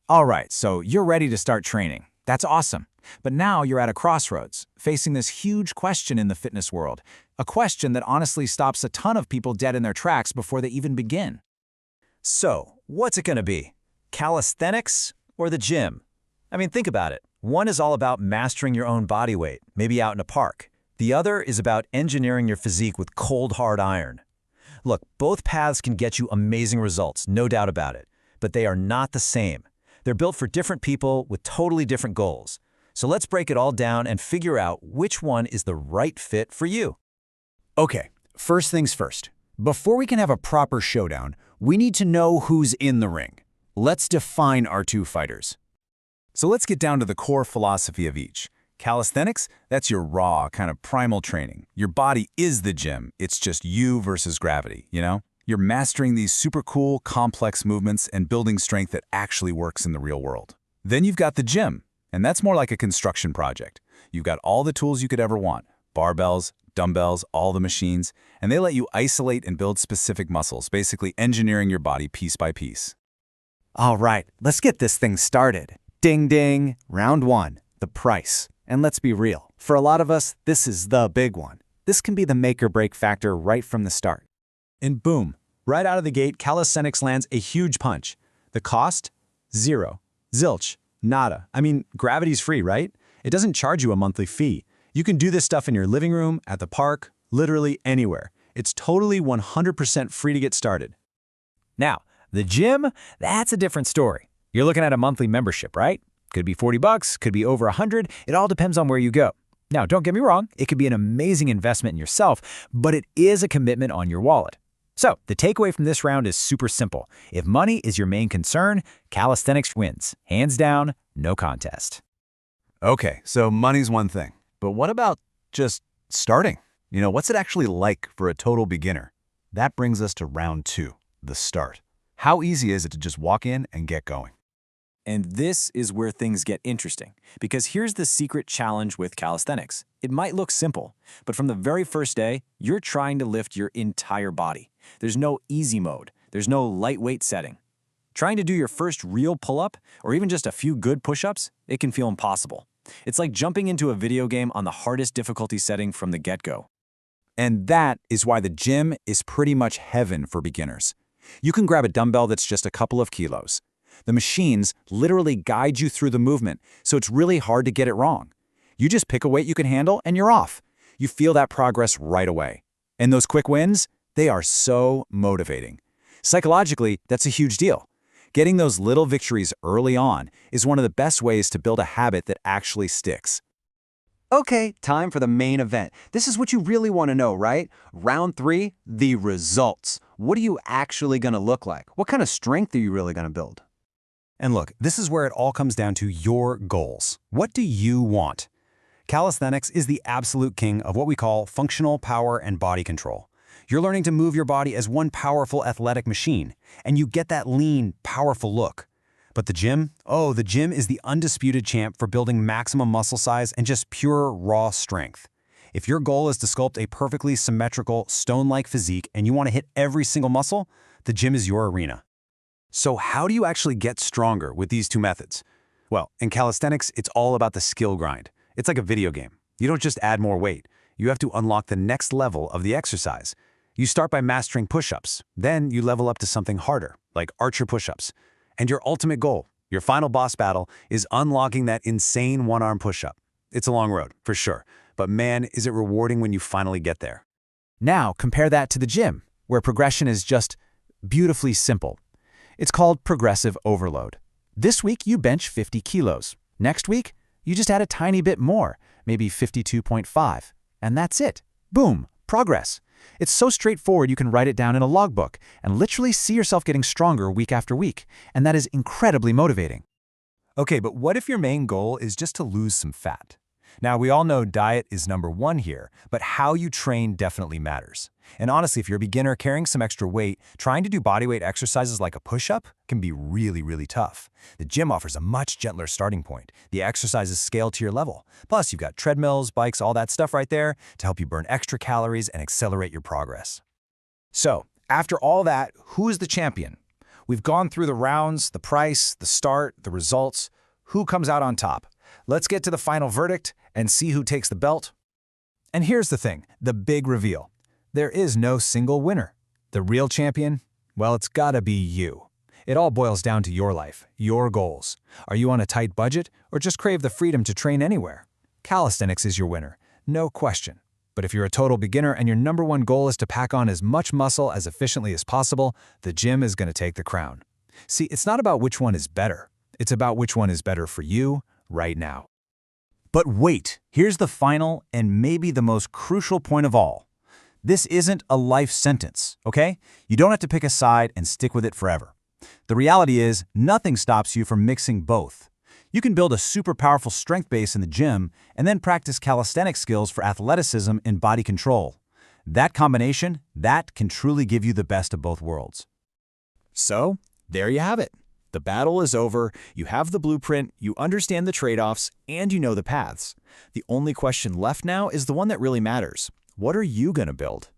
All right, so you're ready to start training. That's awesome. But now you're at a crossroads, facing this huge question in the fitness world. A question that honestly stops a ton of people dead in their tracks before they even begin. So, what's it going to be? Calisthenics or the gym? I mean, think about it. One is all about mastering your own body weight, maybe out in a park. The other is about engineering your physique with cold, hard iron. Look, both paths can get you amazing results, no doubt about it, but they are not the same. They're built for different people with totally different goals. So let's break it all down and figure out which one is the right fit for you. Okay, first things first. Before we can have a proper showdown, we need to know who's in the ring. Let's define our two fighters. So let's get down to the core philosophy of each. Calisthenics, that's your raw, kind of primal training. Your body is the gym. It's just you versus gravity, you know? You're mastering these super cool, complex movements and building strength that actually works in the real world. Then you've got the gym, and that's more like a construction project. You've got all the tools you could ever want, barbells, dumbbells, all the machines, and they let you isolate and build specific muscles, basically engineering your body piece by piece. All right, let's get this thing started. Ding ding, round one, the price. And let's be real, for a lot of us, this is the big one. This can be the make or break factor right from the start. And boom, right out of the gate, Calisthenics lands a huge punch. The cost? Zero. Zilch. Nada. I mean, gravity's free, right? It doesn't charge you a monthly fee. You can do this stuff in your living room, at the park, literally anywhere. It's totally 100% free to get started. Now, the gym, that's a different story. You're looking at a monthly membership, right? Could be $40, could be over 100. It all depends on where you go. Now, don't get me wrong, it could be an amazing investment in yourself, but it is a commitment on your wallet. So, the takeaway from this round is super simple. If money is your main concern, Calisthenics wins. Hands down, no contest. Okay, so money's one thing. But what about just starting? You know, what's it actually like for a total beginner? That brings us to round two, the start. How easy is it to just walk in and get going? And this is where things get interesting, because here's the secret challenge with calisthenics. It might look simple, but from the very first day, you're trying to lift your entire body. There's no easy mode. There's no lightweight setting. Trying to do your first real pull-up, or even just a few good push-ups, it can feel impossible. It's like jumping into a video game on the hardest difficulty setting from the get-go. And that is why the gym is pretty much heaven for beginners. You can grab a dumbbell that's just a couple of kilos. The machines literally guide you through the movement, so it's really hard to get it wrong. You just pick a weight you can handle and you're off. You feel that progress right away. And those quick wins, they are so motivating. Psychologically, that's a huge deal. Getting those little victories early on is one of the best ways to build a habit that actually sticks. Okay, time for the main event. This is what you really want to know, right? Round three, the results. What are you actually going to look like? What kind of strength are you really going to build? And look, this is where it all comes down to your goals. What do you want? Calisthenics is the absolute king of what we call functional power and body control. You're learning to move your body as one powerful athletic machine, and you get that lean, powerful look. But the gym? Oh, the gym is the undisputed champ for building maximum muscle size and just pure, raw strength. If your goal is to sculpt a perfectly symmetrical, stone-like physique and you want to hit every single muscle, the gym is your arena. So how do you actually get stronger with these two methods? Well, in calisthenics, it's all about the skill grind. It's like a video game. You don't just add more weight. You have to unlock the next level of the exercise. You start by mastering push-ups. Then you level up to something harder, like archer push-ups. And your ultimate goal, your final boss battle, is unlocking that insane one-arm push-up. It's a long road, for sure. But man, is it rewarding when you finally get there. Now, compare that to the gym, where progression is just beautifully simple. It's called progressive overload. This week, you bench 50 kilos. Next week, you just add a tiny bit more, maybe 52.5. And that's it. Boom, progress. It's so straightforward you can write it down in a logbook and literally see yourself getting stronger week after week. And that is incredibly motivating. Okay, but what if your main goal is just to lose some fat? Now, we all know diet is number one here, but how you train definitely matters. And honestly, if you're a beginner carrying some extra weight, trying to do bodyweight exercises like a push-up can be really, really tough. The gym offers a much gentler starting point. The exercises scale to your level. Plus, you've got treadmills, bikes, all that stuff right there to help you burn extra calories and accelerate your progress. So, after all that, who is the champion? We've gone through the rounds, the price, the start, the results. Who comes out on top? Let's get to the final verdict and see who takes the belt. And here's the thing, the big reveal. There is no single winner. The real champion? Well, it's gotta be you. It all boils down to your life, your goals. Are you on a tight budget or just crave the freedom to train anywhere? Calisthenics is your winner, no question. But if you're a total beginner and your number one goal is to pack on as much muscle as efficiently as possible, the gym is going to take the crown. See, it's not about which one is better. It's about which one is better for you right now. But wait, here's the final and maybe the most crucial point of all. This isn't a life sentence, okay? You don't have to pick a side and stick with it forever. The reality is, nothing stops you from mixing both. You can build a super powerful strength base in the gym and then practice calisthenic skills for athleticism and body control. That combination, that can truly give you the best of both worlds. So, there you have it. The battle is over, you have the blueprint, you understand the trade-offs, and you know the paths. The only question left now is the one that really matters. What are you going to build?